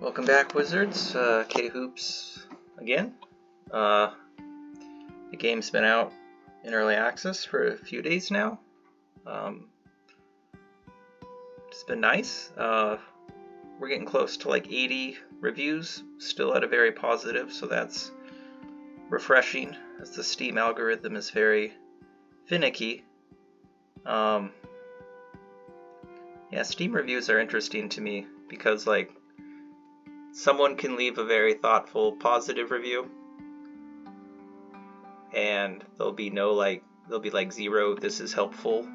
Welcome back, Wizards. K-Hoops again. The game's been out in early access for a few days now. It's been nice. We're getting close to like 80 reviews, still at a very positive, so that's refreshing, as the Steam algorithm is very finicky. Steam reviews are interesting to me because someone can leave a very thoughtful, positive review, and there'll be zero, this is helpful,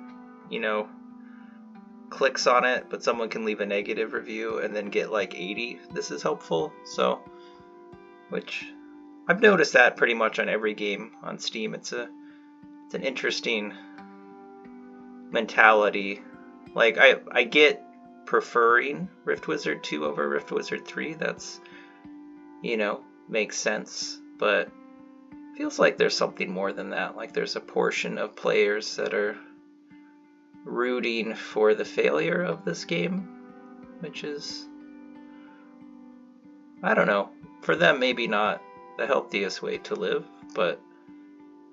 clicks on it, but someone can leave a negative review and then get 80, this is helpful. So, which I've noticed that pretty much on every game on Steam. It's an interesting mentality. I get preferring Rift Wizard 2 over Rift Wizard 3. That's, makes sense. But it feels like there's something more than that. There's a portion of players that are rooting for the failure of this game, which is, I don't know, for them maybe not the healthiest way to live, but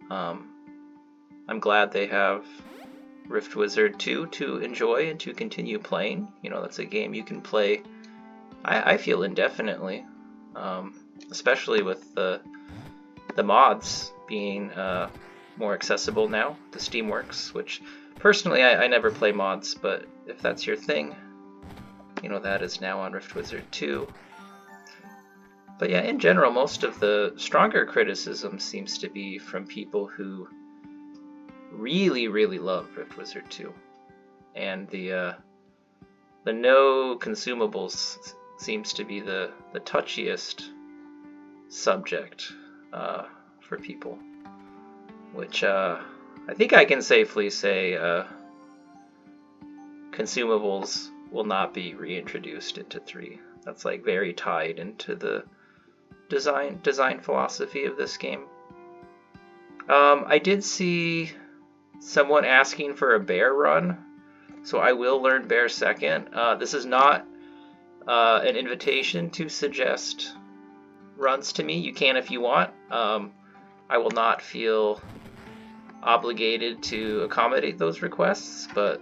I'm glad they have Rift Wizard 2 to enjoy and to continue playing. That's a game you can play, I feel, indefinitely, especially with the mods being more accessible now, the Steamworks, which personally I never play mods, but if that's your thing, that is now on Rift Wizard 2. But yeah, in general, most of the stronger criticism seems to be from people who really, really love Rift Wizard 2. And the no consumables seems to be the touchiest subject for people, which I think I can safely say consumables will not be reintroduced into 3. That's very tied into the design philosophy of this game. I did see someone asking for a bear run, so I will learn bear second. This is not an invitation to suggest runs to me. You can if you want. I will not feel obligated to accommodate those requests, but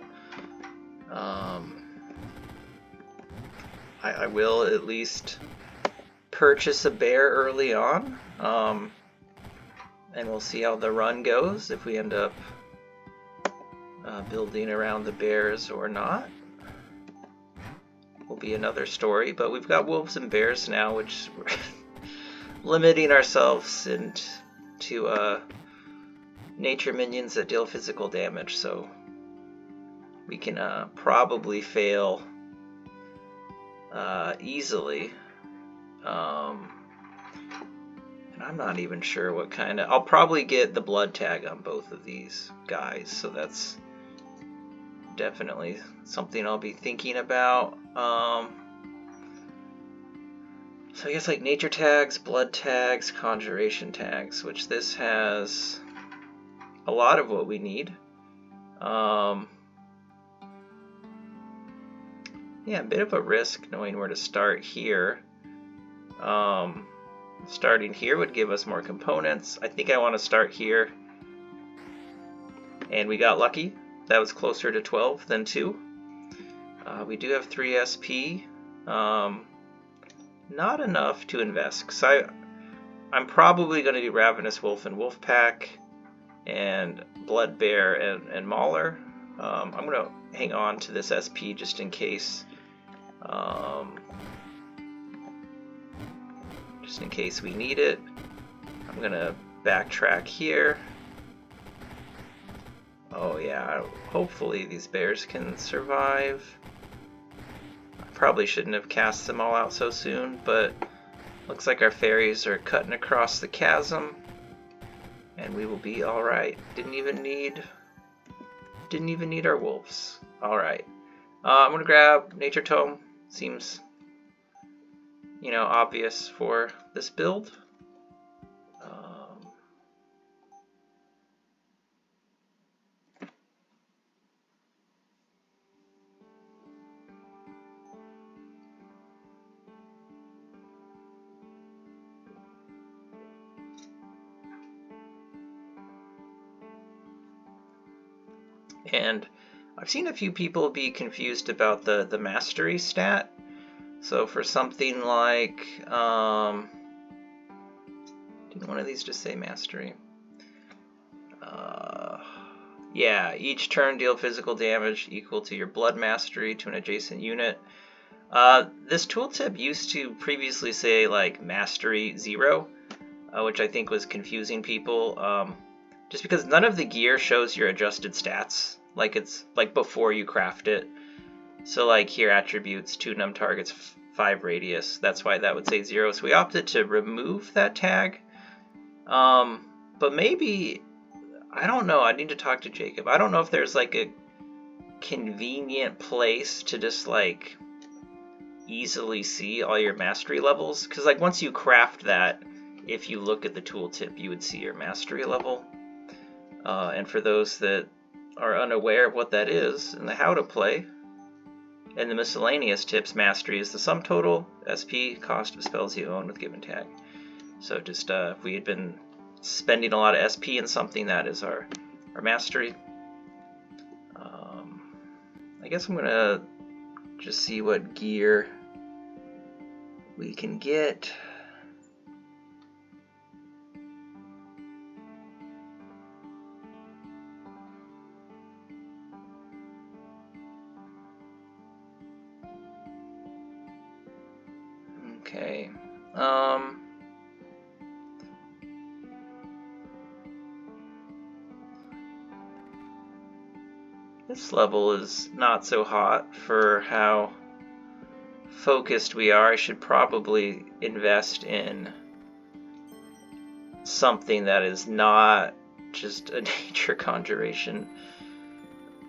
I will at least purchase a bear early on, and we'll see how the run goes, if we end up building around the bears or not. Will be another story, but we've got wolves and bears now, which we're limiting ourselves into nature minions that deal physical damage, so we can probably fail easily. And I'm not even sure what kind of... I'll probably get the blood tag on both of these guys, so that's definitely something I'll be thinking about. So I guess nature tags, blood tags, conjuration tags, which this has a lot of what we need. Yeah, a bit of a risk knowing where to start here. Starting here would give us more components. I think I want to start here. And we got lucky. That was closer to 12 than 2. We do have 3 SP. Not enough to invest, because I'm probably going to do Ravenous Wolf and Wolf Pack, and Blood Bear and Mauler. I'm going to hang on to this SP just in case. Just in case we need it. I'm going to backtrack here. Oh yeah, hopefully these bears can survive. I probably shouldn't have cast them all out so soon, but looks like our fairies are cutting across the chasm, and we will be alright. Didn't even need our wolves. Alright. I'm gonna grab Nature Tome. Seems, obvious for this build. And I've seen a few people be confused about the mastery stat. So for something like, didn't one of these just say mastery? Yeah, each turn deal physical damage equal to your blood mastery to an adjacent unit. This tooltip used to previously say like mastery 0, which I think was confusing people. Just because none of the gear shows your adjusted stats, like it's like before you craft it. So like here, attributes, 2 num targets, 5 radius. That's why that would say 0. So we opted to remove that tag. But maybe, I don't know, I need to talk to Jacob. I don't know if there's like a convenient place to just like easily see all your mastery levels. Because like once you craft that, if you look at the tooltip, you would see your mastery level. And for those that are unaware of what that is and the how to play, and the miscellaneous tips, mastery is the sum total SP cost of spells you own with given tag. So just if we had been spending a lot of SP in something, that is our mastery. I guess I'm gonna just see what gear we can get. Okay. This level is not so hot for how focused we are. I should probably invest in something that is not just a nature conjuration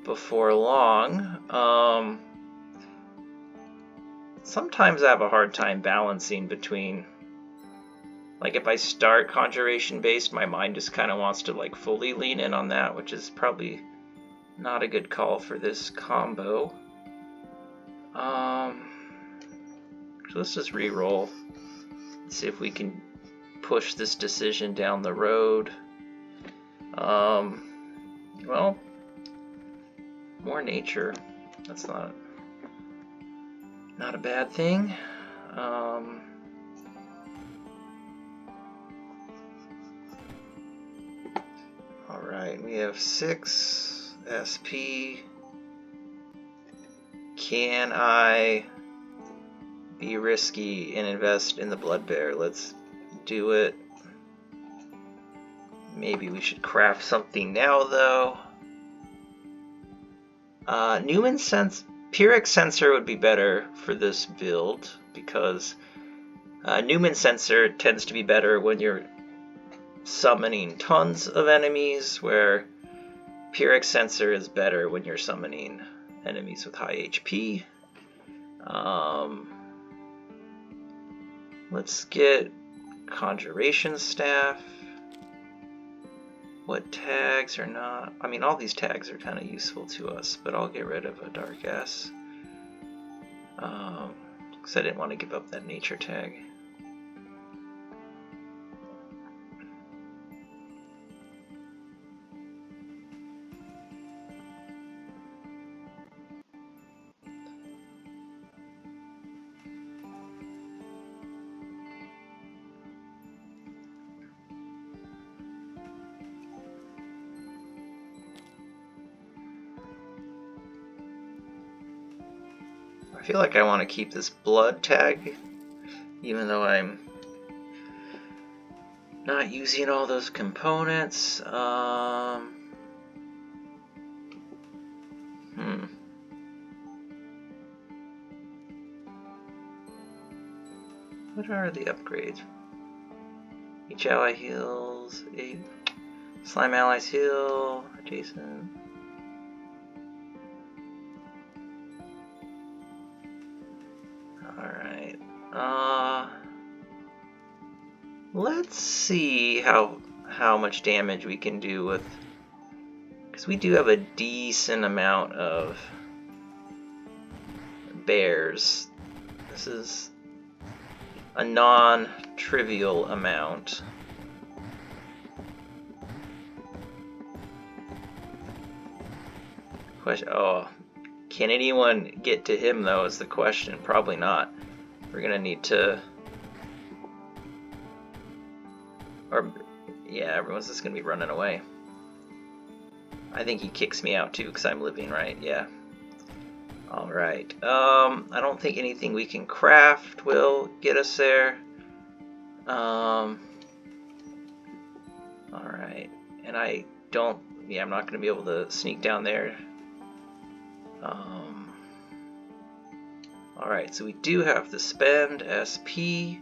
before long. Sometimes I have a hard time balancing between, like if I start conjuration based, my mind just kind of wants to like fully lean in on that, which is probably not a good call for this combo. So let's just re-roll. See if we can push this decision down the road. Well, more nature. That's not a bad thing. Alright, we have 6 SP. Can I be risky and invest in the Blood Bear? Let's do it. Maybe we should craft something now, though. Pyrrhic Sensor would be better for this build, because Newman Sensor tends to be better when you're summoning tons of enemies, where Pyrrhic Sensor is better when you're summoning enemies with high HP. Let's get Conjuration Staff. What tags are not? I mean, all these tags are kind of useful to us, but I'll get rid of a Dark S. Because I didn't want to give up that nature tag. I feel like I want to keep this blood tag, even though I'm not using all those components. What are the upgrades? Each ally heals 8. Slime allies heal adjacent. Alright. Let's see how much damage we can do with, because we do have a decent amount of bears. This is a non-trivial amount. Question. Oh, can anyone get to him though? Is the question. Probably not. We're gonna need to. Or yeah, everyone's just gonna be running away. I think he kicks me out too because I'm living, right? Yeah. All right. I don't think anything we can craft will get us there. All right. And I don't. Yeah, I'm not going to be able to sneak down there. All right. So we do have to spend SP.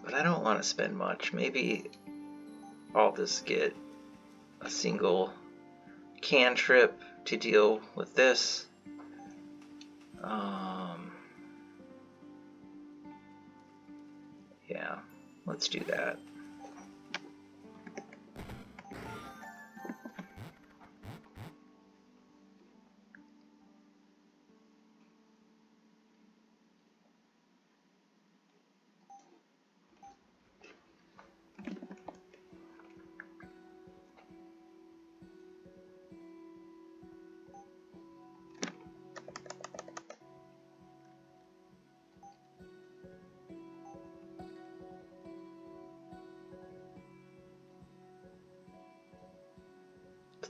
But I don't want to spend much. Maybe I'll just get a single cantrip to deal with this. Yeah, let's do that.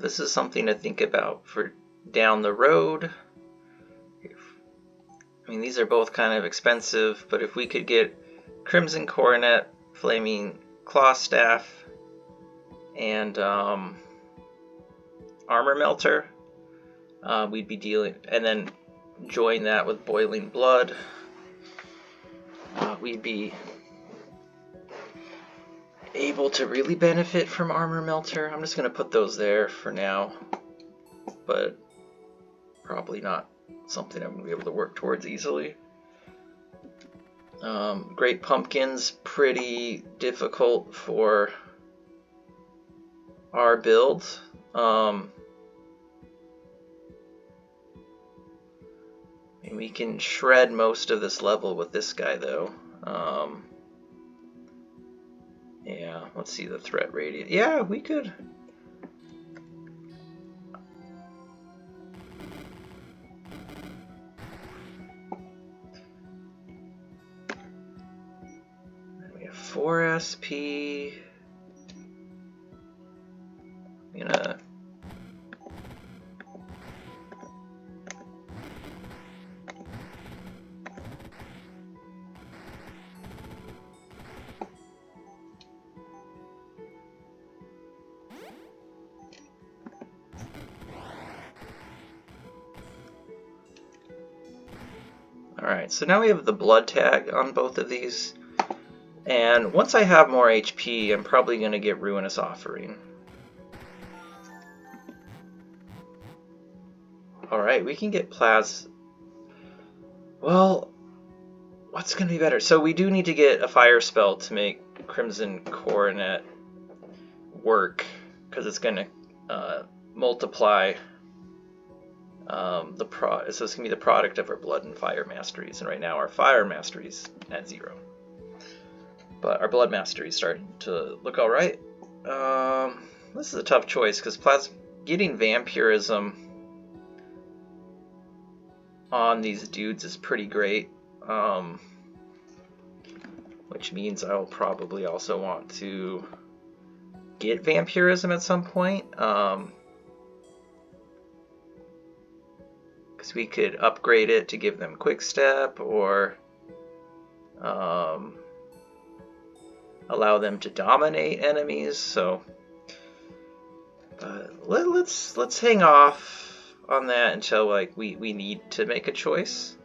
This is something to think about for down the road. I mean, these are both kind of expensive, but if we could get Crimson Coronet, Flaming Claw Staff, and Armor Melter, we'd be dealing, and then join that with Boiling Blood, we'd be able to really benefit from Armor Melter. I'm just going to put those there for now, but probably not something I'm going to be able to work towards easily. Great Pumpkin's pretty difficult for our build. And we can shred most of this level with this guy though. Yeah, let's see the threat radius. Yeah, we could. We have 4 SP. I'm gonna. Alright, so now we have the blood tag on both of these. And once I have more HP, I'm probably going to get Ruinous Offering. Alright, we can get Well, what's going to be better? So we do need to get a fire spell to make Crimson Coronet work, because it's going to multiply so it's going to be the product of our blood and fire masteries, and right now our fire masteries at 0. But our blood mastery is starting to look alright. This is a tough choice because getting vampirism on these dudes is pretty great. Which means I'll probably also want to get vampirism at some point. Because we could upgrade it to give them quick step, or allow them to dominate enemies. So let's hang off on that until like we need to make a choice.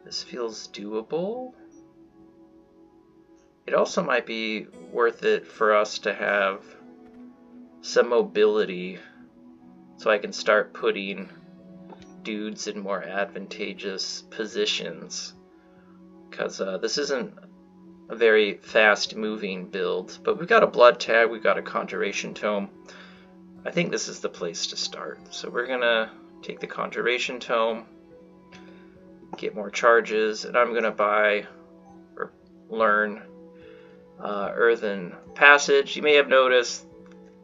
This feels doable. It also might be worth it for us to have some mobility, so I can start putting dudes in more advantageous positions, because this isn't a very fast moving build. But we've got a blood tag, we've got a conjuration tome, I think this is the place to start. So we're gonna take the Conjuration Tome, get more charges, and I'm gonna buy or learn Earthen Passage. You may have noticed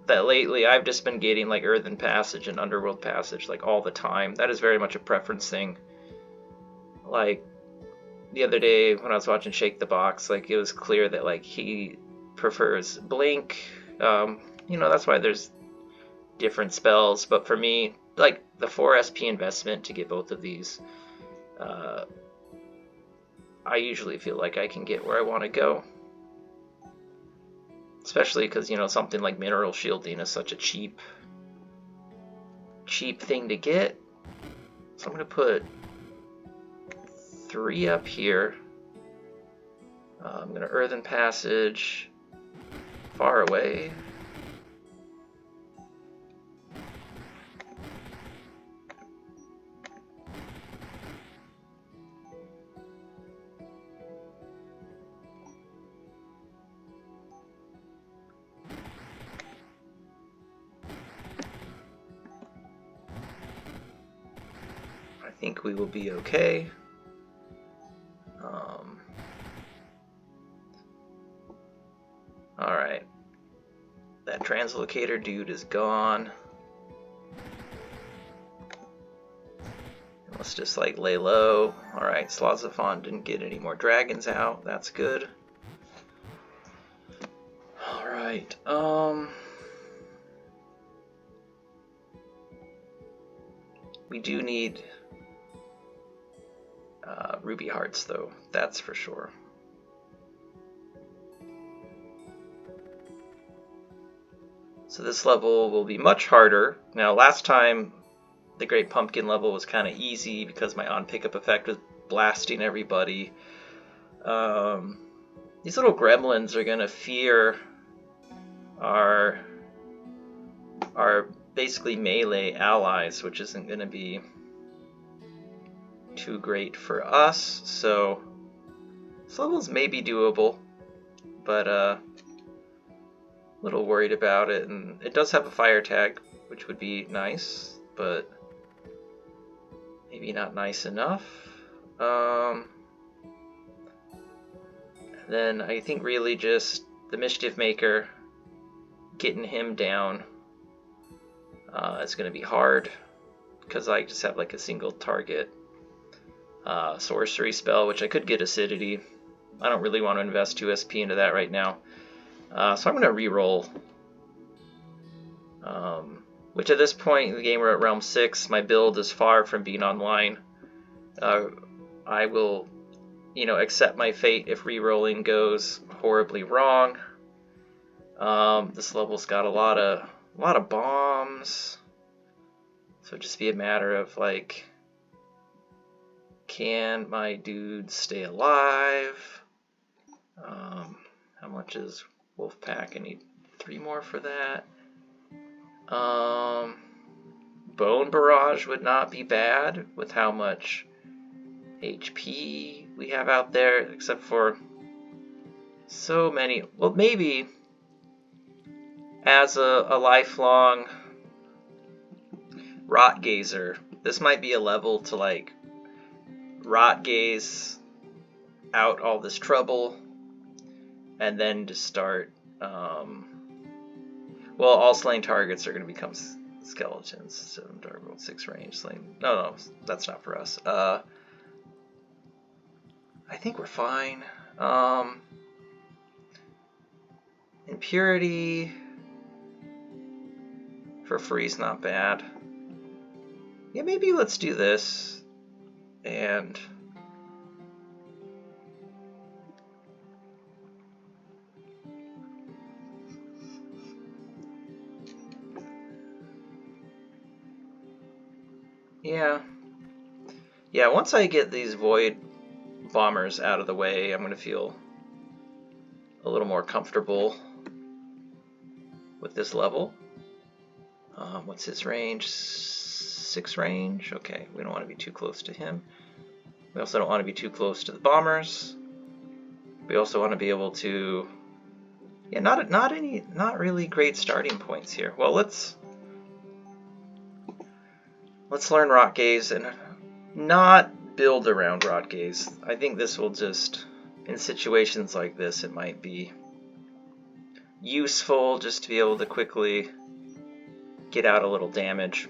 that lately I've just been getting like Earthen Passage and Underworld Passage like all the time. That is very much a preference thing. Like the other day when I was watching Shake the Box, like it was clear that like he prefers Blink. You know, that's why there's different spells, but for me, like the 4 SP investment to get both of these, I usually feel like I can get where I want to go. Especially because, you know, something like Mineral Shielding is such a cheap thing to get. So I'm going to put 3 up here. I'm going to Earthen Passage far away. I think we will be okay. Alright. That translocator dude is gone. Let's just like lay low. Alright, Slazophon didn't get any more dragons out. That's good. Alright, we do need ruby hearts though, that's for sure. So this level will be much harder. Now last time the Great Pumpkin level was kind of easy because my on pickup effect was blasting everybody. These little gremlins are gonna fear our basically melee allies, which isn't gonna be too great for us. So this level's maybe doable, but a little worried about it. And it does have a fire tag, which would be nice, but maybe not nice enough. Then I think really just the Mischief Maker, getting him down is going to be hard because I just have like a single target sorcery spell, which I could get Acidity. I don't really want to invest 2 SP into that right now. So I'm going to reroll. Which at this point in the game we're at Realm 6. My build is far from being online. I will, you know, accept my fate if rerolling goes horribly wrong. This level's got a lot of bombs. So it'd just be a matter of like, can my dude stay alive? How much is Wolfpack? I need 3 more for that. Bone Barrage would not be bad with how much HP we have out there, except for so many. Well, maybe as a lifelong Rot Gazer, this might be a level to like Rot Gaze out all this trouble and then to start well, all slain targets are going to become skeletons. 7 Dark World, 6 range slain. No, that's not for us. I think we're fine. Impurity for free is not bad. Yeah, maybe let's do this. And yeah, once I get these Void Bombers out of the way, I'm going to feel a little more comfortable with this level. What's his range? 6 range? Okay, we don't want to be too close to him. We also don't want to be too close to the bombers. We also want to be able to... Yeah, not really great starting points here. Well, let's let's learn Rot Gaze and not build around Rot Gaze. I think this will just, in situations like this, it might be useful just to be able to quickly get out a little damage.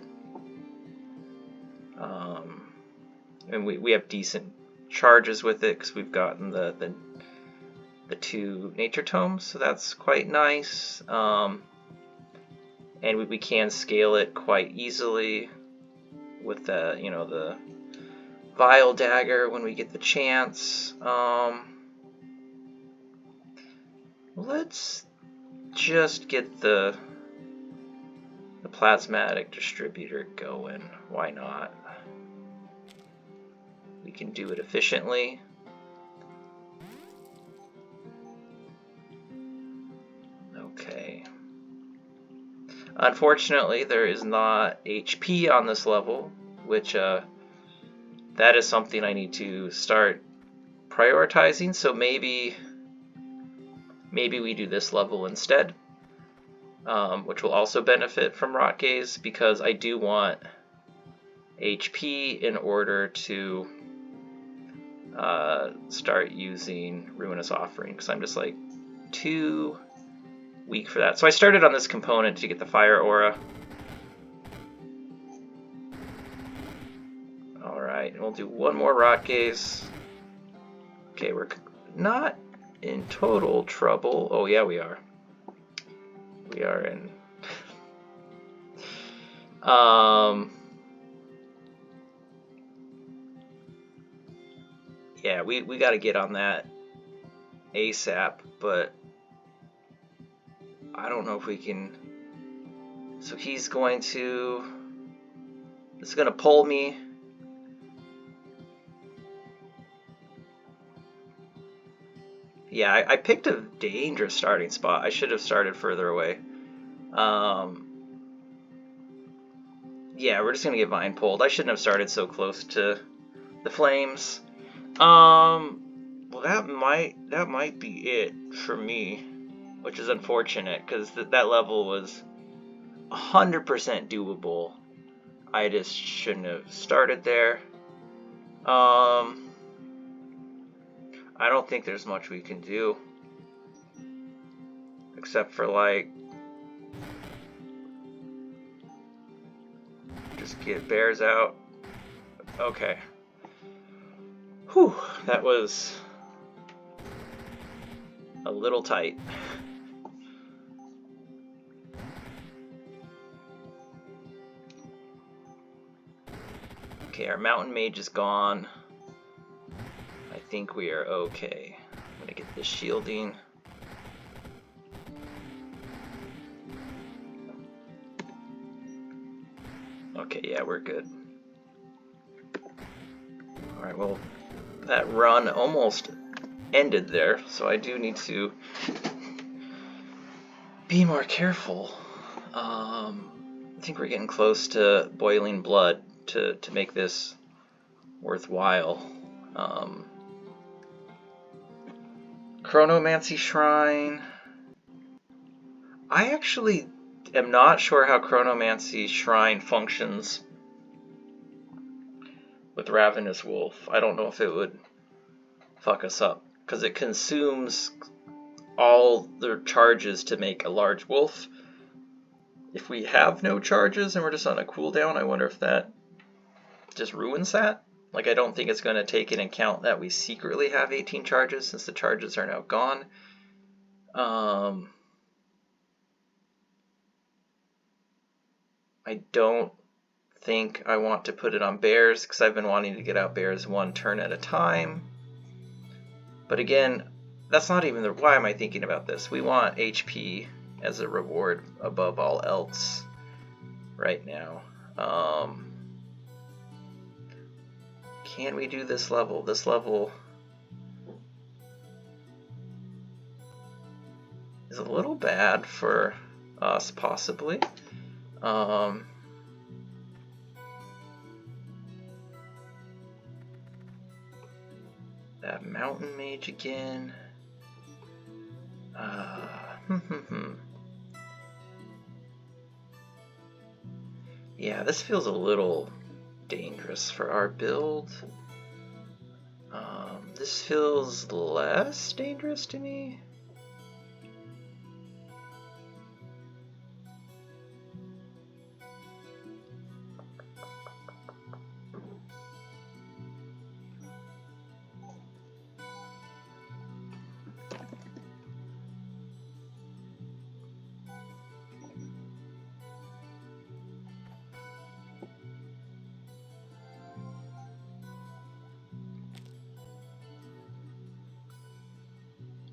And we have decent charges with it because we've gotten the 2 nature tomes, so that's quite nice. And we can scale it quite easily with the the Vile Dagger when we get the chance. Let's just get the Plasmatic Distributor going. Why not? We can do it efficiently. Okay. Unfortunately, there is not HP on this level, which that is something I need to start prioritizing. So maybe we do this level instead, which will also benefit from Rot Gaze because I do want HP in order to start using Ruinous Offering, because I'm just like too weak for that. So I started on this component to get the Fire Aura. Alright, and we'll do one more Rot Gaze. Okay, we're not in total trouble. Oh yeah, we are. We are in... Yeah, we got to get on that ASAP, but I don't know if we can. So he's going to. This is going to pull me. Yeah, I picked a dangerous starting spot. I should have started further away. Yeah, we're just going to get vine pulled. I shouldn't have started so close to the flames. Well, that might be it for me, which is unfortunate because that level was 100% doable. I just shouldn't have started there. I don't think there's much we can do except for like just get bears out. Okay. Whew, that was a little tight. Okay, our mountain mage is gone. I think we are okay. I'm gonna get this shielding. Okay, yeah, we're good. Alright, well, that run almost ended there, so I do need to be more careful. I think we're getting close to boiling blood to make this worthwhile. Chronomancy Shrine. I actually am not sure how Chronomancy Shrine functions with Ravenous Wolf. I don't know if it would fuck us up, because it consumes all the charges to make a large wolf. If we have no charges and we're just on a cooldown, I wonder if that just ruins that. Like, I don't think it's going to take into account that we secretly have 18 charges since the charges are now gone. I don't think I want to put it on bears because I've been wanting to get out bears one turn at a time. But again, that's not even the... Why am I thinking about this? We want HP as a reward above all else right now. Can we do this level? This level is a little bad for us, possibly. That mountain mage again. Yeah, this feels a little dangerous for our build. This feels less dangerous to me.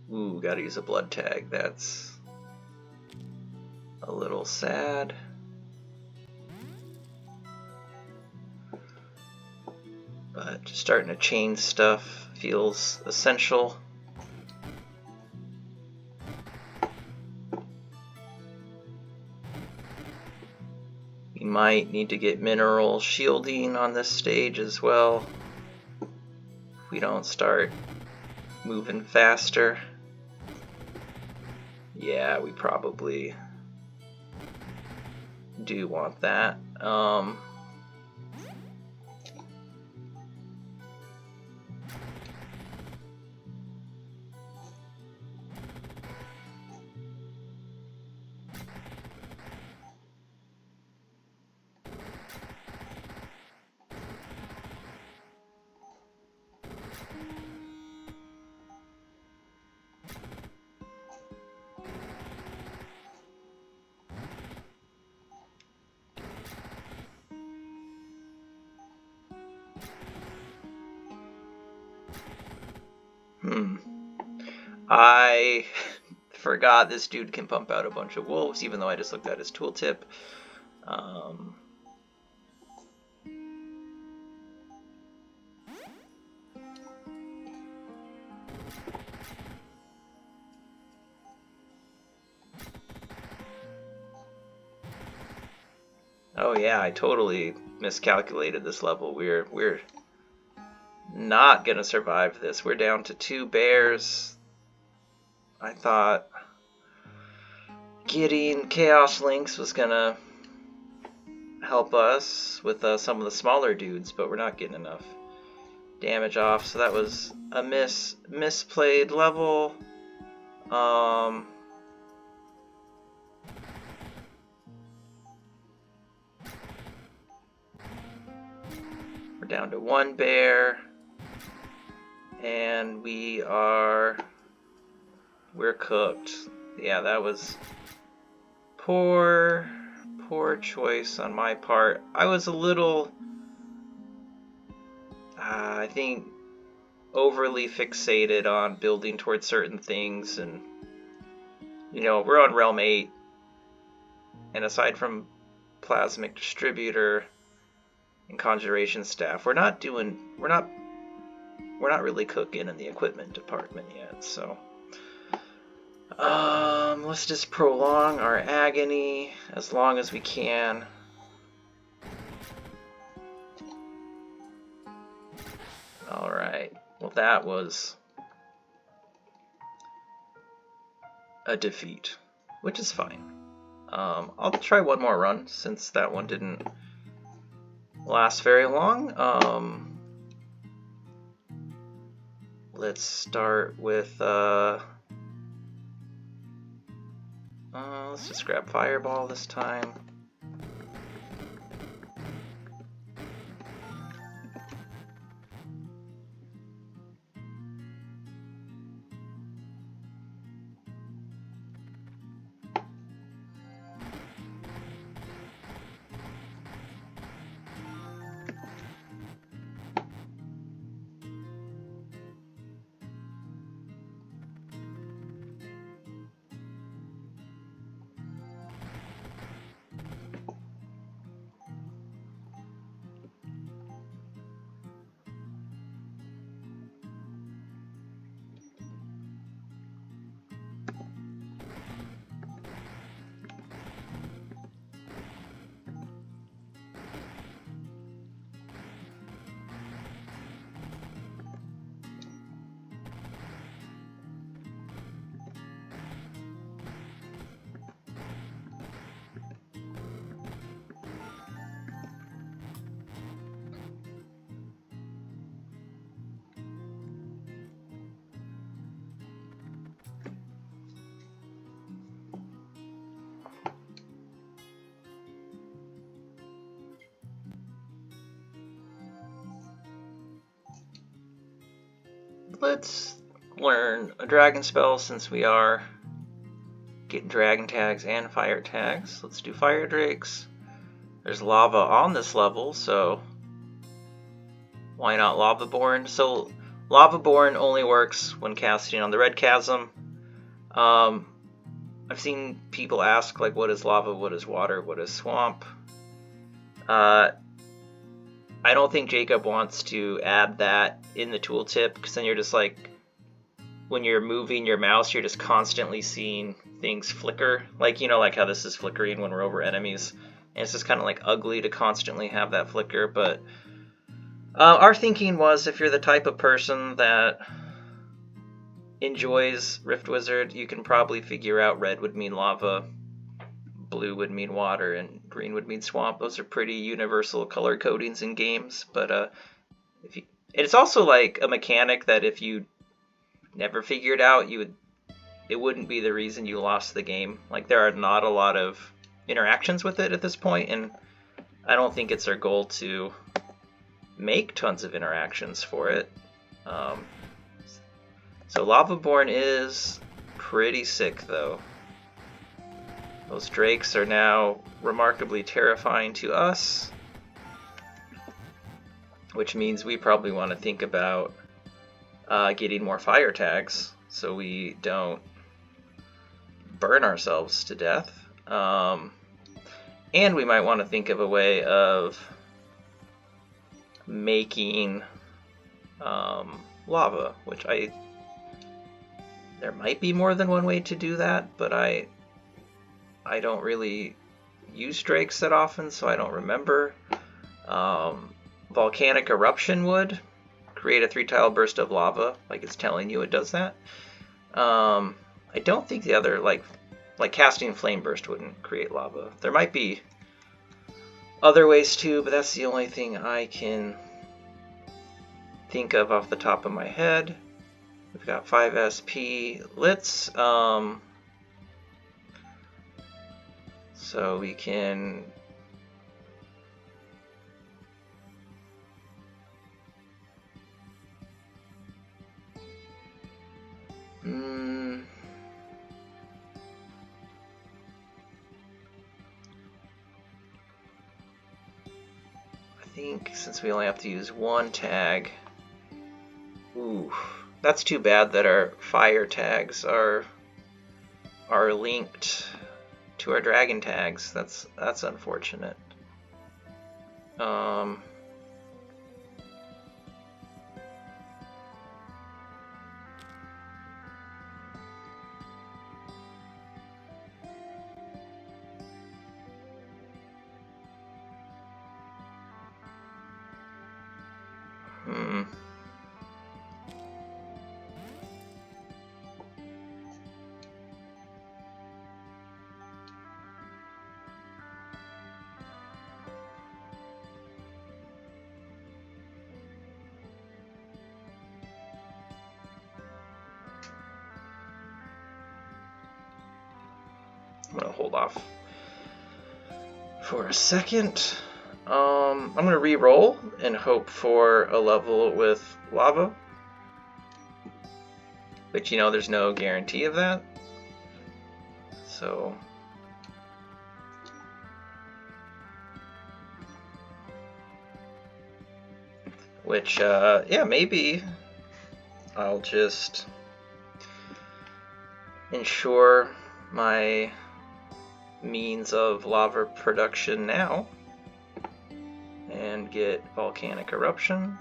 Ooh, gotta use a blood tag. That's a little sad. But just starting to change stuff feels essential. We might need to get mineral shielding on this stage as well. If we don't start moving faster. Yeah, we probably do want that. I forgot this dude can pump out a bunch of wolves, even though I just looked at his tooltip. Oh yeah, I totally miscalculated this level. We're not gonna survive this. We're down to 2 bears. I thought getting Chaos Lynx was gonna help us with some of the smaller dudes, but we're not getting enough damage off, so that was a misplayed level. We're down to 1 bear, and we're cooked. Yeah, that was poor choice on my part. I was a little, I think, overly fixated on building towards certain things, and you know, we're on Realm 8, and aside from Plasmic Distributor and Conjuration Staff, we're not really cooking in the equipment department yet, so let's just prolong our agony as long as we can. Alright, well that was a defeat, which is fine. I'll try one more run since that one didn't last very long. Let's start with let's just grab Fireball this time. let's learn a dragon spell since we are getting dragon tags and fire tags. Let's do fire drakes. There's lava on this level, so why not Lavaborn? So Lavaborn only works when casting on the red chasm. I've seen people ask, like, what is lava, what is water, what is swamp? I don't think Jacob wants to add that in the tooltip, because then you're just like, when you're moving your mouse, you're just constantly seeing things flicker. Like, you know, like how this is flickering when we're over enemies. And it's just kind of like ugly to constantly have that flicker. But our thinking was, if you're the type of person that enjoys Rift Wizard, you can probably figure out red would mean lava, blue would mean water, and green would mean swamp. Those are pretty universal color codings in games. But it's also like a mechanic that if you never figured out, it wouldn't be the reason you lost the game. Like, there are not a lot of interactions with it at this point, and I don't think it's our goal to make tons of interactions for it. So Lavaborn is pretty sick, though. Those drakes are now remarkably terrifying to us, which means we probably want to think about getting more fire tags so we don't burn ourselves to death. And we might want to think of a way of making lava, which there might be more than one way to do that, but I don't really use drakes that often, so I don't remember. Volcanic eruption would create a 3-tile burst of lava, like it's telling you it does that. I don't think the other, like casting flame burst wouldn't create lava. There might be other ways too, but that's the only thing I can think of off the top of my head. We've got 5 SP. Let's so we can I think since we only have to use one tag, that's too bad that our fire tags are linked to our dragon tags. That's unfortunate. I'm gonna hold off for a second. I'm gonna re-roll and hope for a level with lava, but you know there's no guarantee of that. So yeah, maybe I'll just ensure my means of lava production now and get volcanic eruption,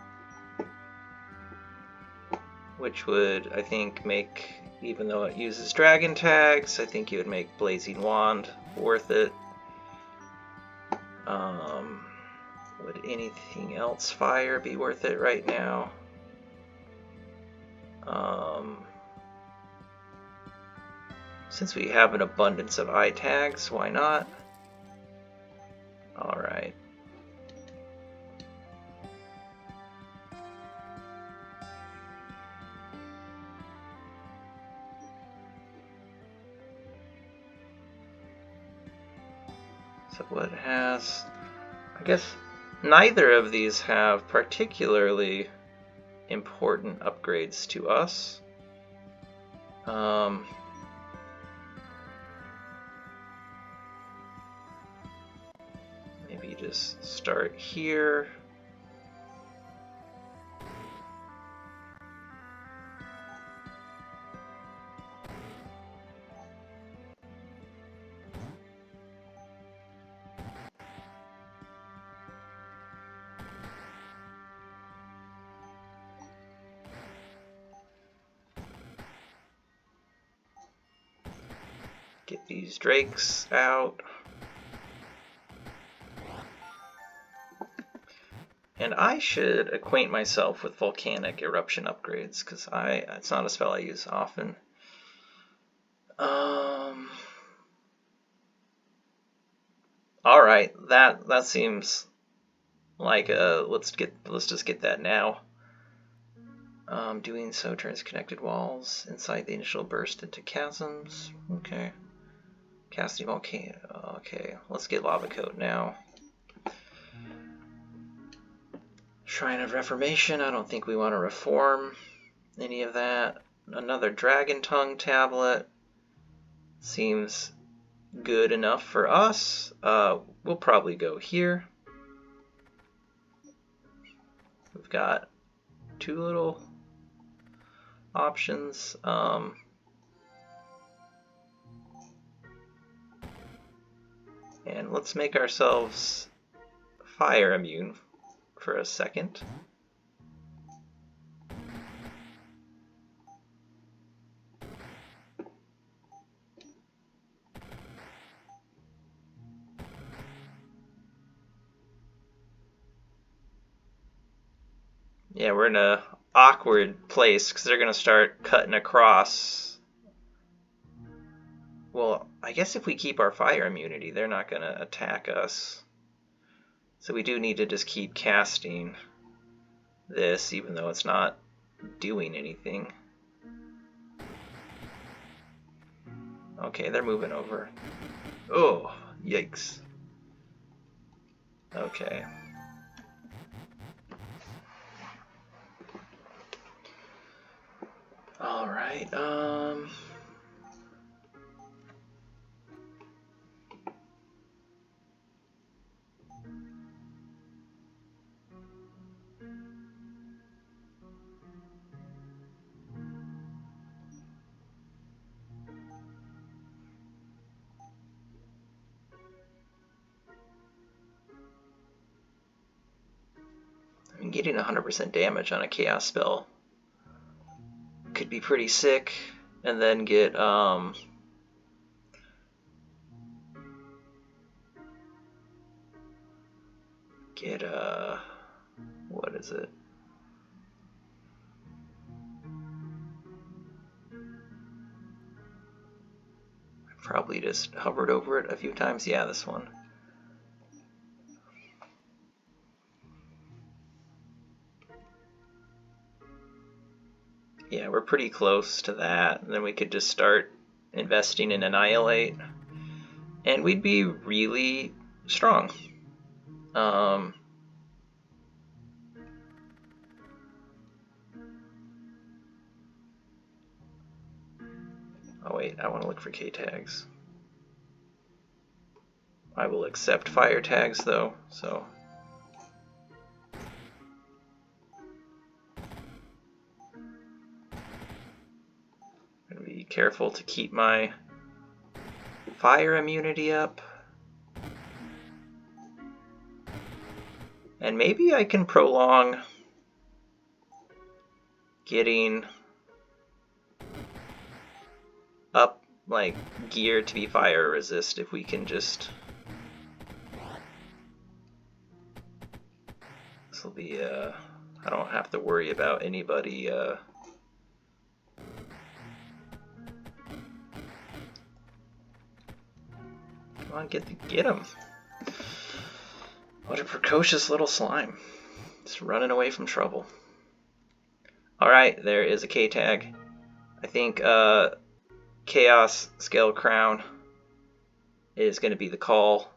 which would, I think, make, even though it uses dragon tags, I think it would make blazing wand worth it. Would anything else fire be worth it right now? Since we have an abundance of eye tags, why not? Alright. So what has... I guess neither of these have particularly important upgrades to us. Maybe just start here. Get these drakes out. And I should acquaint myself with volcanic eruption upgrades, because it's not a spell I use often. Alright, that seems like let's just get that now. Doing so turns connected walls inside the initial burst into chasms. Okay. Casting volcano. Okay, let's get lava coat now. Shrine of Reformation. I don't think we want to reform any of that. Another Dragon Tongue tablet. Seems good enough for us. We'll probably go here. We've got two little options. And let's make ourselves fire immune for a second. Yeah, we're in a awkward place because they're going to start cutting across. Well, I guess if we keep our fire immunity, they're not going to attack us. So we do need to just keep casting this, even though it's not doing anything. Okay, they're moving over. Oh, yikes. Okay. Alright, I'm getting 100% damage on a chaos spell could be pretty sick, and then get what is it? I probably just hovered over it a few times. Yeah, this one. Yeah, we're pretty close to that. And then we could just start investing in Annihilate, and we'd be really strong. Oh wait, I want to look for K tags. I will accept fire tags though, so. I'm gonna be careful to keep my fire immunity up. And maybe I can prolong getting up like gear to be fire resist if we can just. This will be I don't have to worry about anybody come on, get him. What a precocious little slime. Just running away from trouble. Alright, there is a K tag. I think Chaos Scale Crown is going to be the call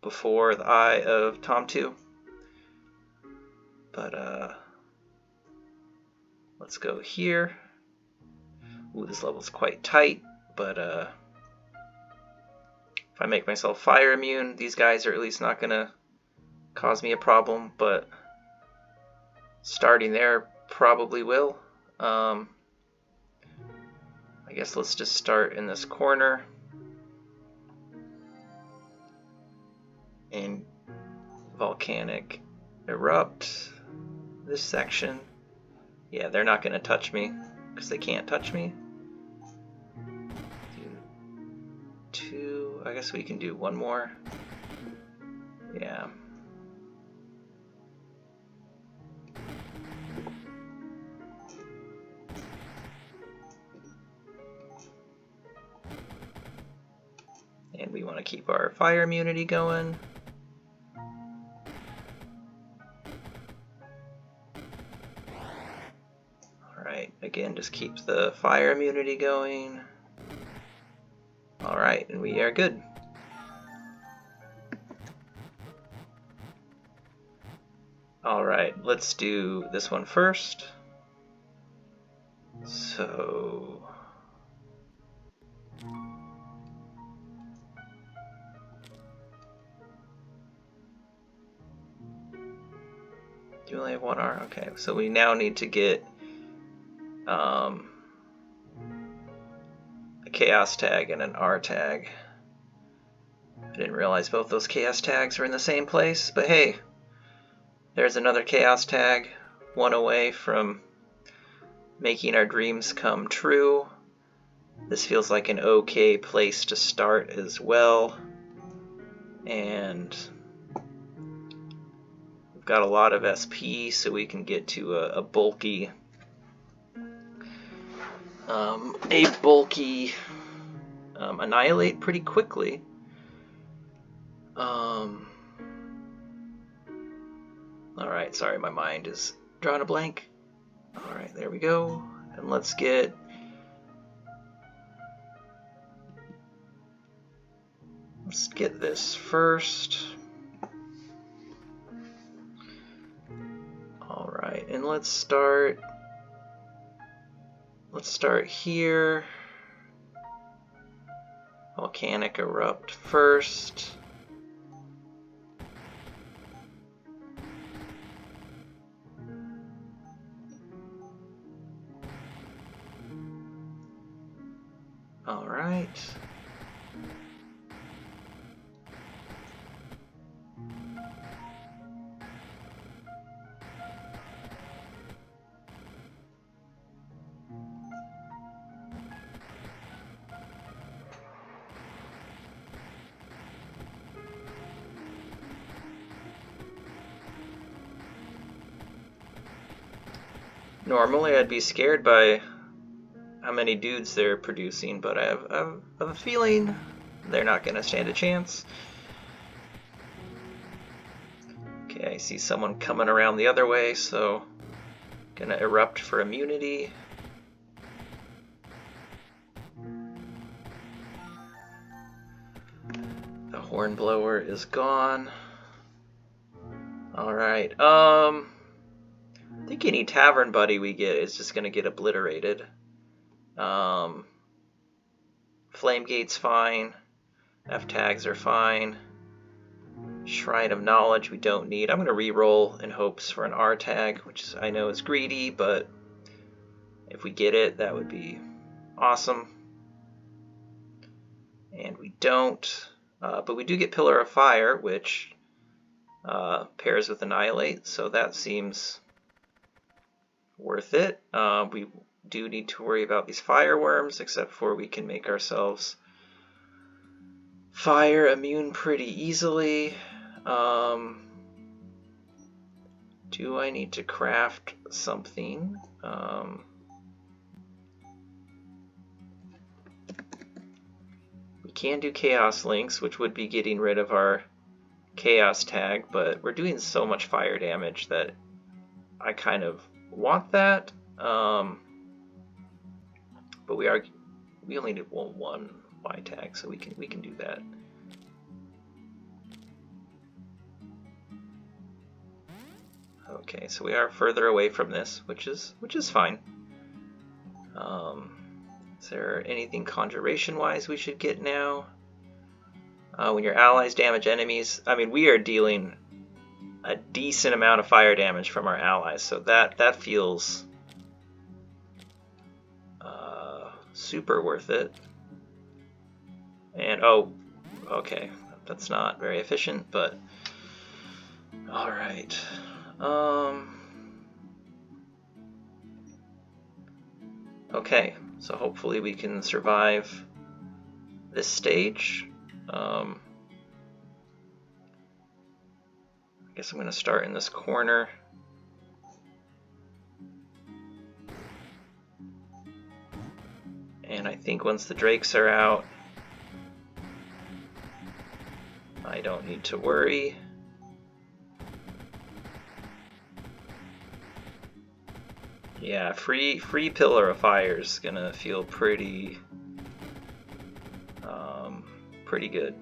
before the Eye of Tom 2. But let's go here. Ooh, this level's quite tight, but if I make myself fire immune, these guys are at least not gonna cause me a problem, but starting there probably will. I guess let's just start in this corner and volcanic erupt this section. Yeah, they're not going to touch me because they can't touch me. Two, I guess we can do one more. Yeah. And we want to keep our fire immunity going. Alright, again, just keep the fire immunity going. Alright, and we are good. Alright, let's do this one first. So... you only have one R? Okay, so we now need to get a chaos tag and an R tag. I didn't realize both those chaos tags were in the same place, but hey, there's another chaos tag, one away from making our dreams come true. This feels like an okay place to start as well, and we've got a lot of SP, so we can get to a bulky annihilate pretty quickly. Alright, sorry, my mind is drawing a blank. Alright, there we go. And let's get this first. Alright, and let's start here. Volcanic erupt first. All right. Normally I'd be scared by how many dudes they're producing, but I have a feeling they're not going to stand a chance. Okay, I see someone coming around the other way, so gonna erupt for immunity. The hornblower is gone. Alright, I think any tavern buddy we get is just gonna get obliterated. Flame gate's fine. F tags are fine. Shrine of Knowledge we don't need. I'm gonna re-roll in hopes for an R tag, which I know is greedy, but if we get it, that would be awesome. And we don't. But we do get Pillar of Fire, which pairs with Annihilate, so that seems worth it. We do need to worry about these fireworms, except for we can make ourselves fire immune pretty easily. Do I need to craft something? We can do Chaos Links, which would be getting rid of our Chaos tag, but we're doing so much fire damage that I kind of want that. But we only need one Y tag, so we can do that. Okay, so we are further away from this, which is fine. Is there anything conjuration-wise we should get now? When your allies damage enemies, I mean, we are dealing a decent amount of fire damage from our allies, so that feels super worth it. And oh, okay, that's not very efficient, but all right. Okay, so hopefully we can survive this stage. I guess I'm going to start in this corner. And I think once the drakes are out, I don't need to worry. Yeah, free Pillar of Fire is gonna feel pretty pretty good.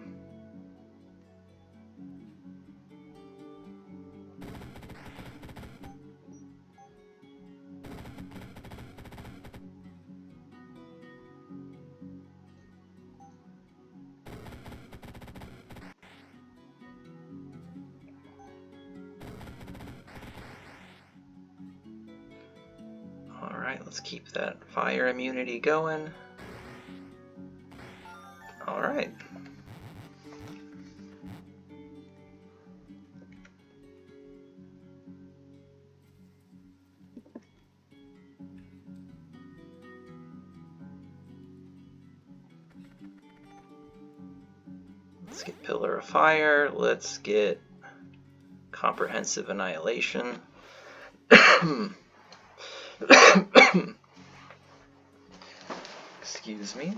Alright, let's keep that fire immunity going. Alright. Let's get Pillar of Fire. Let's get Comprehensive Annihilation. Excuse me.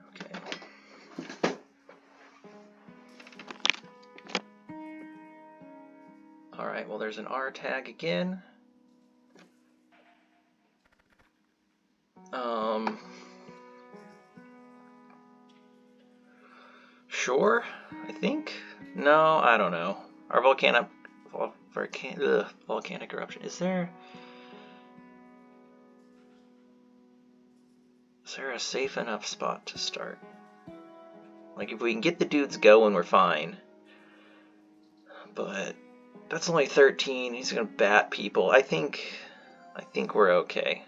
Okay. Alright, well there's an R tag again. Sure, I think. No, I don't know. Our volcanic eruption. Is there a safe enough spot to start? Like if we can get the dudes going, we're fine. But that's only 13. He's gonna bat people. I think we're okay.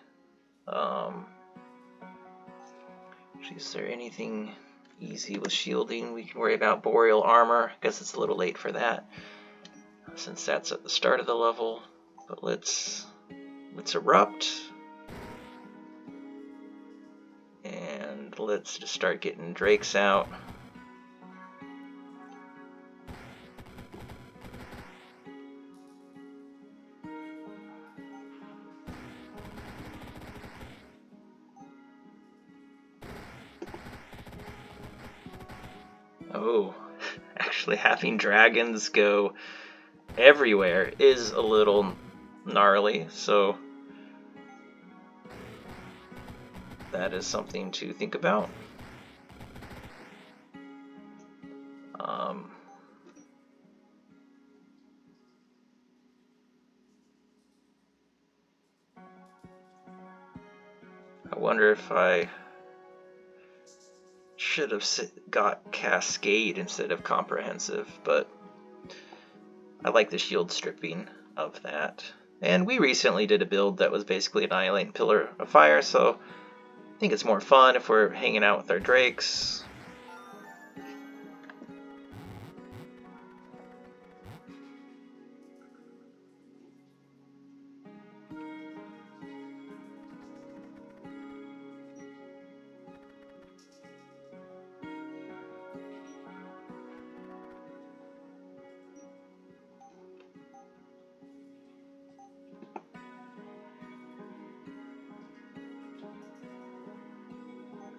Is there anything easy with shielding? We can worry about Boreal Armor. I guess it's a little late for that, since that's at the start of the level. But let's erupt. And let's just start getting drakes out. Oh, actually having dragons go everywhere is a little gnarly, so that is something to think about. I wonder if I should have got Cascade instead of Comprehensive, but I like the shield stripping of that. And we recently did a build that was basically annihilating Pillar of Fire, so I think it's more fun if we're hanging out with our drakes.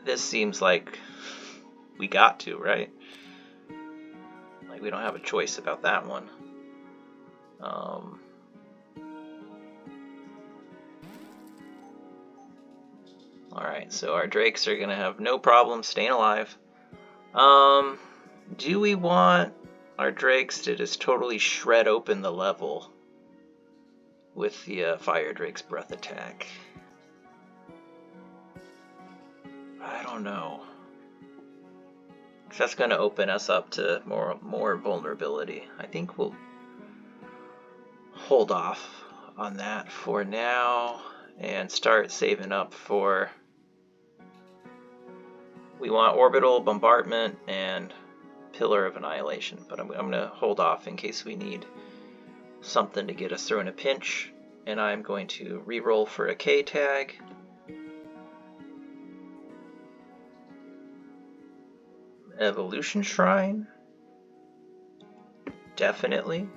This seems like we got to, right? Like we don't have a choice about that one. Alright, so our drakes are gonna have no problem staying alive. Do we want our drakes to just totally shred open the level with the fire drake's breath attack? I don't know. That's gonna open us up to more vulnerability. I think we'll hold off on that for now and start saving up for... We want Orbital Bombardment and Pillar of Annihilation, but I'm going to hold off in case we need something to get us through in a pinch, and I'm going to reroll for a K tag. Evolution Shrine? Definitely.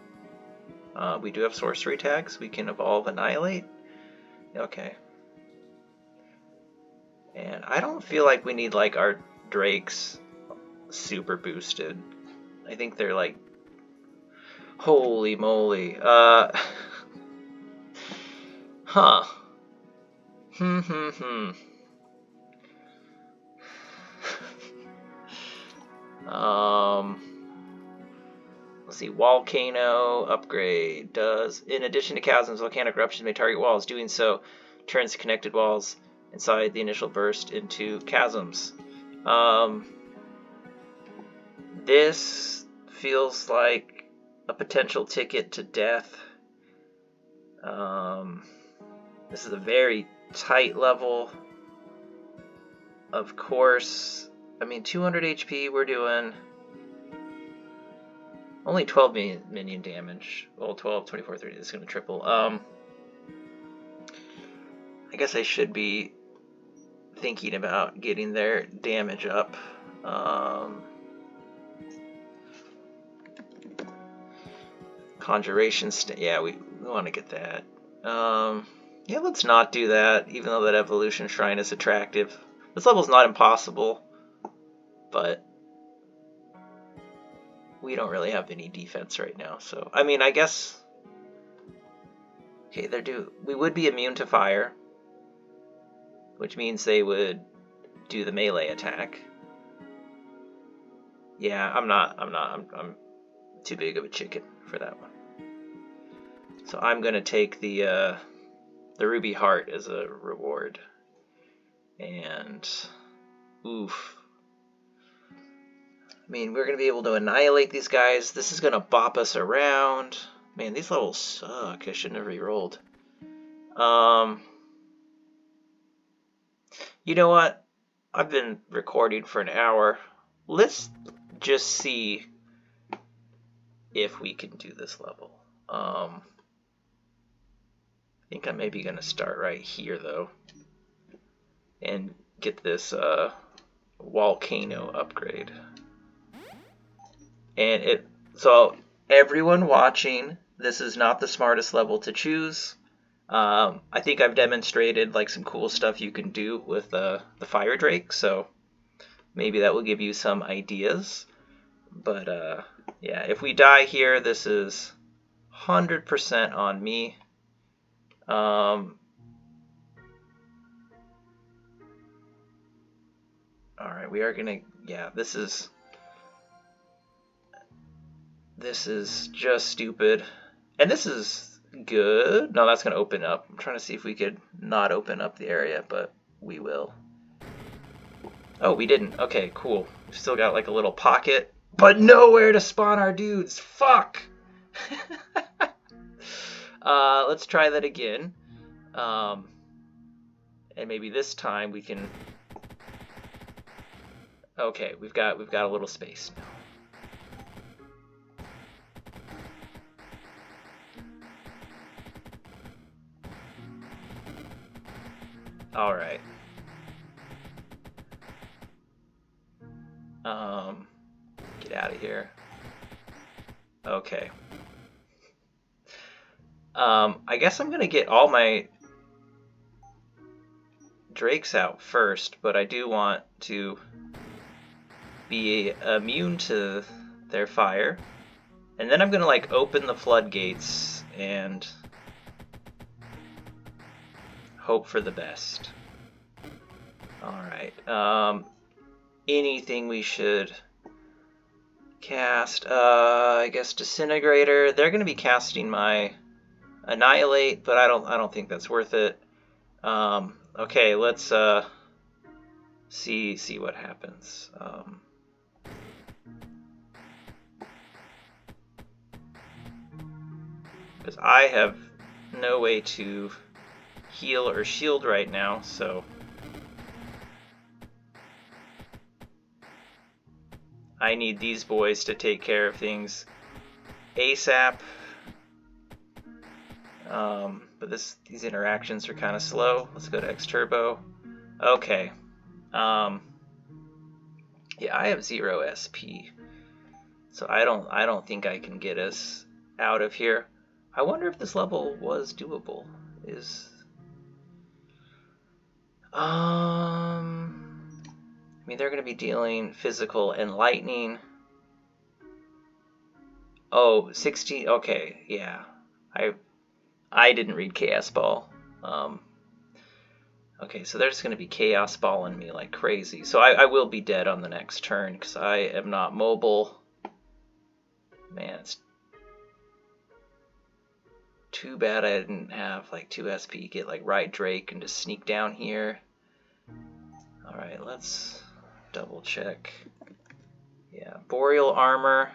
We do have sorcery tags. We can evolve Annihilate. Okay. And I don't feel like we need like our drakes super boosted. I think they're like, holy moly. Huh. Let's see. Volcano upgrade does, in addition to chasms, volcanic eruptions may target walls. Doing so turns connected walls inside the initial burst into chasms. This feels like a potential ticket to death. This is a very tight level. Of course, I mean, 200 HP we're doing. Only 12 minion damage. Well, 12, 24, 30. This is going to triple. I guess I should be thinking about getting their damage up. Conjuration, yeah, we want to get that. Yeah, let's not do that, even though that Evolution Shrine is attractive. This level's not impossible, but we don't really have any defense right now. So, I mean, I guess... Okay, we would be immune to fire, which means they would do the melee attack. Yeah, I'm too big of a chicken for that one. So I'm gonna take the Ruby Heart as a reward. And oof. I mean, we're gonna be able to annihilate these guys. This is gonna bop us around. Man, these levels suck. I shouldn't have re-rolled. You know what? I've been recording for an hour. Let's just see if we can do this level. I think I'm maybe going to start right here, though, and get this volcano upgrade. And so everyone watching, this is not the smartest level to choose. I think I've demonstrated like some cool stuff you can do with the Fire Drake, so maybe that will give you some ideas. But yeah, if we die here, this is 100% on me. Alright, we are gonna, yeah, this is just stupid. And this is good. No, that's gonna open up. I'm trying to see if we could not open up the area, but we will. Oh, we didn't. Okay, cool. We've still got like a little pocket, but nowhere to spawn our dudes. Fuck! Let's try that again. And maybe this time we can... Okay, we've got a little space now. All right. Get out of here. Okay. I guess I'm gonna get all my drakes out first, but I do want to be immune to their fire. And then I'm gonna like open the floodgates and hope for the best. Alright. Anything we should cast? I guess Disintegrator. They're going to be casting my Annihilate, but I don't think that's worth it. Okay, let's see what happens. Because I have no way to heal or shield right now, so I need these boys to take care of things ASAP. But these interactions are kind of slow. Let's go to X Turbo. Okay. Yeah, I have 0 SP, so I don't think I can get us out of here. I wonder if this level was doable. I mean, they're going to be dealing physical and lightning. Oh, 16. Okay, yeah. I didn't read Chaos Ball. Okay, so they're just going to be Chaos Balling me like crazy. So I will be dead on the next turn because I am not mobile. Man, it's too bad I didn't have like 2 SP, get like Ride Drake and just sneak down here. Alright, let's double check. Yeah, Boreal Armor.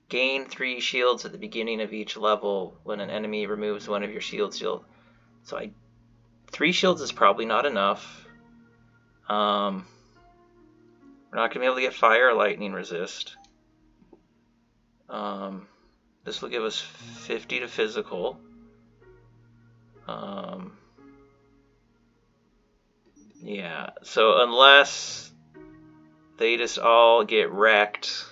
Gain 3 shields at the beginning of each level when an enemy removes one of your shields. So 3 shields is probably not enough. We're not going to be able to get fire or lightning resist. This will give us 50 to physical. Yeah, so unless they just all get wrecked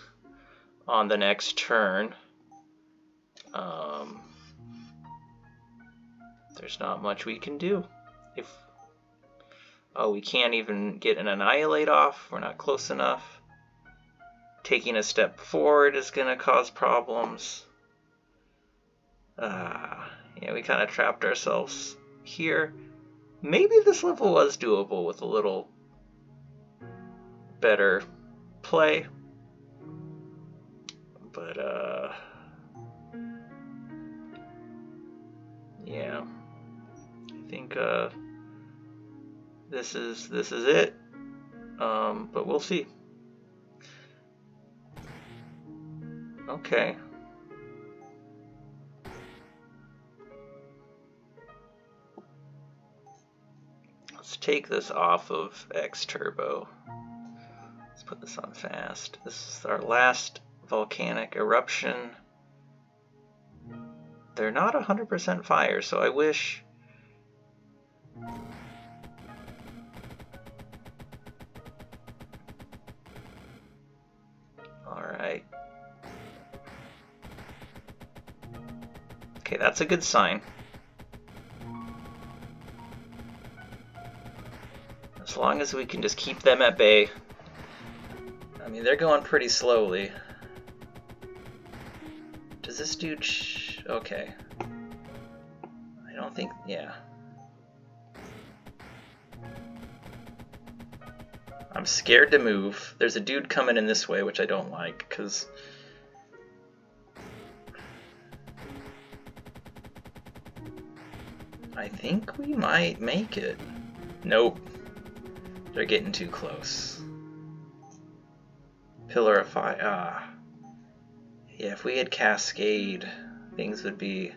on the next turn, there's not much we can do. We can't even get an Annihilate off. We're not close enough. Taking a step forward is going to cause problems. Yeah, we kind of trapped ourselves here. Maybe this level was doable with a little better play. But, yeah. I think, this is it. But we'll see. Okay. Let's take this off of X Turbo. Let's put this on fast. This is our last volcanic eruption. They're not 100% fire, so I wish... Alright. Okay, that's a good sign. As long as we can just keep them at bay. I mean, they're going pretty slowly. Does this dude... Okay. I don't think... Yeah. I'm scared to move. There's a dude coming in this way, which I don't like, because... I think we might make it. Nope. They're getting too close. Pillar of Fire. Yeah, if we had Cascade, things would be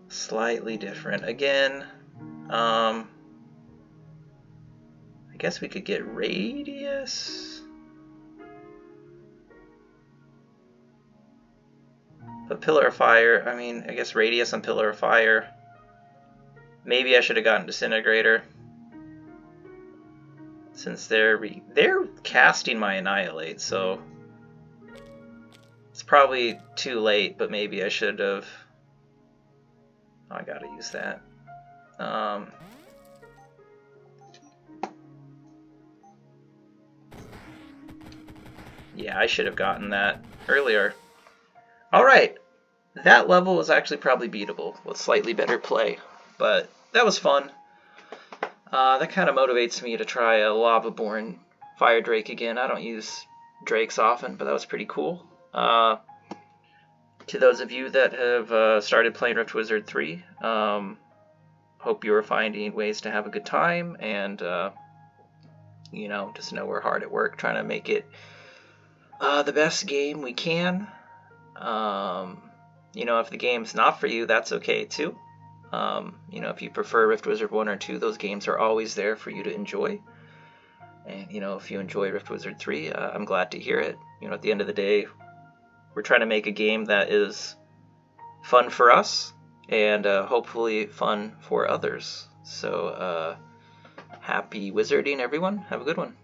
slightly different. Again, I guess we could get Radius. But Pillar of Fire, I mean, I guess Radius on Pillar of Fire. Maybe I should have gotten Disintegrator. Since they're casting my Annihilate, so it's probably too late, but maybe I should have... Oh, I gotta use that. Yeah, I should have gotten that earlier. Alright, that level was actually probably beatable with slightly better play, but that was fun. That kind of motivates me to try a Lavaborn Fire Drake again. I don't use Drakes often, but that was pretty cool. To those of you that have started playing Rift Wizard 3, hope you are finding ways to have a good time, and just know we're hard at work trying to make it the best game we can. If the game's not for you, that's okay too. If you prefer Rift Wizard 1 or 2, those games are always there for you to enjoy. And, if you enjoy Rift Wizard 3, I'm glad to hear it. At the end of the day, we're trying to make a game that is fun for us and hopefully fun for others. So, happy wizarding, everyone. Have a good one.